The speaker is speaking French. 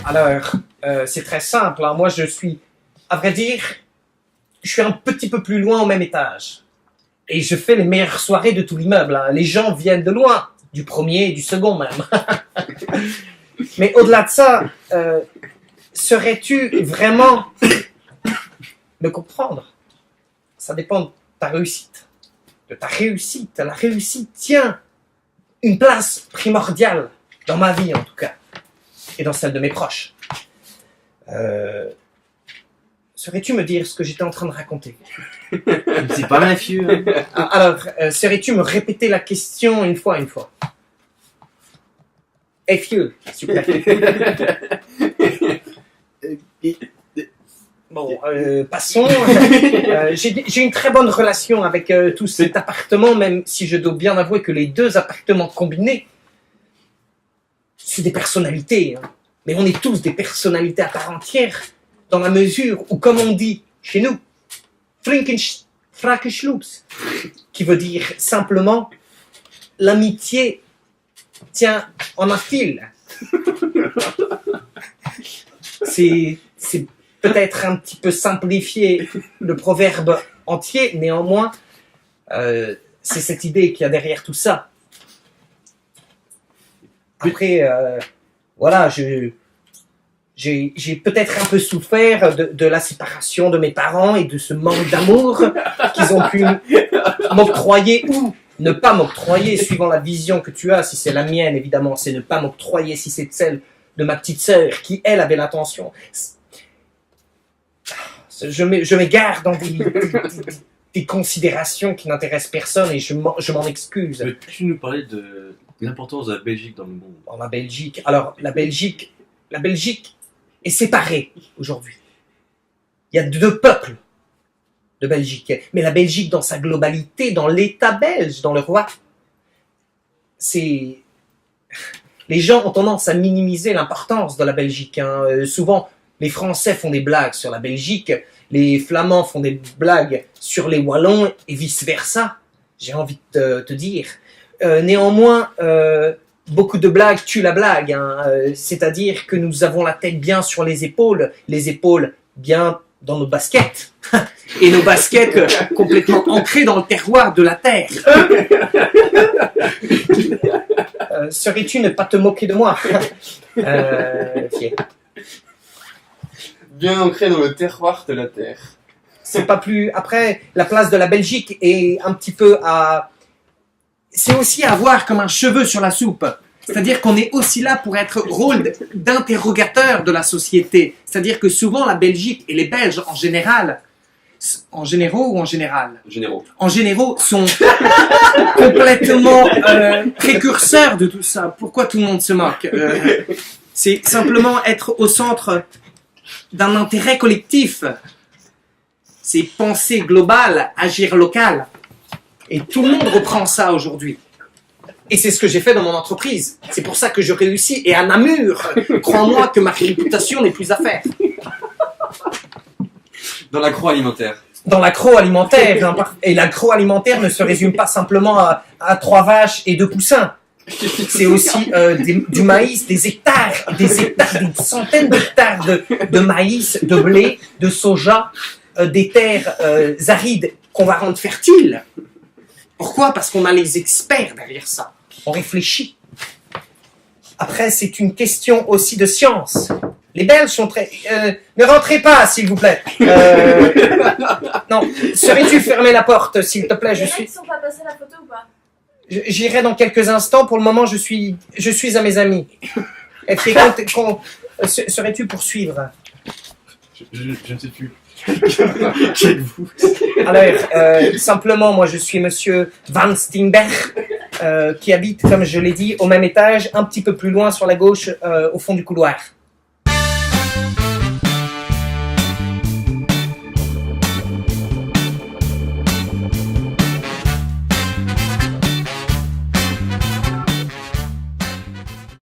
Alors, c'est très simple. Hein. Moi, je suis, à vrai dire, je suis un petit peu plus loin au même étage. Et je fais les meilleures soirées de tout l'immeuble. Hein. Les gens viennent de loin, du premier et du second même. Mais au-delà de ça, saurais-tu vraiment me comprendre? Ça dépend de ta réussite. De ta réussite. La réussite tient une place primordiale dans ma vie en tout cas. Et dans celle de mes proches. Saurais-tu me dire ce que j'étais en train de raconter? C'est pas mafieux. Alors, saurais-tu me répéter la question une fois? Fieux, s'il vous plaît. Bon, passons. J'ai une très bonne relation avec tout cet appartement, même si je dois bien avouer que les deux appartements combinés, c'est des personnalités. Hein. Mais on est tous des personnalités à part entière, dans la mesure où, comme on dit chez nous, Frankenschloops, qui veut dire simplement l'amitié tient en un fil. C'est peut-être un petit peu simplifié le proverbe entier, néanmoins, c'est cette idée qu'il y a derrière tout ça. Après, voilà, j'ai peut-être un peu souffert de la séparation de mes parents et de ce manque d'amour qu'ils ont pu m'octroyer ou ne pas m'octroyer, suivant la vision que tu as. Si c'est la mienne, évidemment, c'est ne pas m'octroyer. Si c'est celle de ma petite sœur, qui, elle, avait l'intention. Je m'égare dans des considérations qui n'intéressent personne et je m'en excuse. Peux-tu nous parler de l'importance de la Belgique dans le monde? Dans la Belgique. Alors, la Belgique est séparée aujourd'hui. Il y a deux peuples de Belgique. Mais la Belgique, dans sa globalité, dans l'État belge, dans le roi, c'est... Les gens ont tendance à minimiser l'importance de la Belgique. Hein. Souvent, les Français font des blagues sur la Belgique, les Flamands font des blagues sur les Wallons, et vice-versa, j'ai envie de te dire. Néanmoins, beaucoup de blagues tuent la blague. Hein. C'est-à-dire que nous avons la tête bien sur les épaules bien dans nos baskets, et nos baskets complètement ancrées dans le terroir de la terre. Saurais-tu ne pas te moquer de moi? Fier. Bien ancré dans le terroir de la terre. C'est pas plus... Après, la place de la Belgique est un petit peu à... C'est aussi à voir comme un cheveu sur la soupe. C'est-à-dire qu'on est aussi là pour être rôle d'interrogateur de la société. C'est-à-dire que souvent, la Belgique et les Belges, en général, en généraux ou en général? Généraux. En généraux, sont complètement précurseurs de tout ça. Pourquoi tout le monde se moque? C'est simplement être au centre d'un intérêt collectif. C'est penser global, agir local. Et tout le monde reprend ça aujourd'hui. Et c'est ce que j'ai fait dans mon entreprise. C'est pour ça que je réussis. Et à Namur, crois-moi que ma réputation n'est plus à faire. Dans l'agroalimentaire. Dans l'agroalimentaire. Hein, et l'agroalimentaire ne se résume pas simplement à 3 vaches et 2 poussins. C'est aussi du maïs, des hectares, des centaines d'hectares de maïs, de blé, de soja, des terres arides qu'on va rendre fertiles. Pourquoi? Parce qu'on a les experts derrière ça. On réfléchit. Après, c'est une question aussi de science. Les Belges sont très... ne rentrez pas, s'il vous plaît. Non, saurais-tu fermer la porte, s'il te plaît? Les mecs sont pas passés la photo ou pas? J'irai dans quelques instants. Pour le moment, je suis à mes amis. Saurais-tu poursuivre? Je ne sais plus. Alors, simplement, moi, je suis monsieur Van Steenberg, qui habite, comme je l'ai dit, au même étage, un petit peu plus loin sur la gauche, au fond du couloir.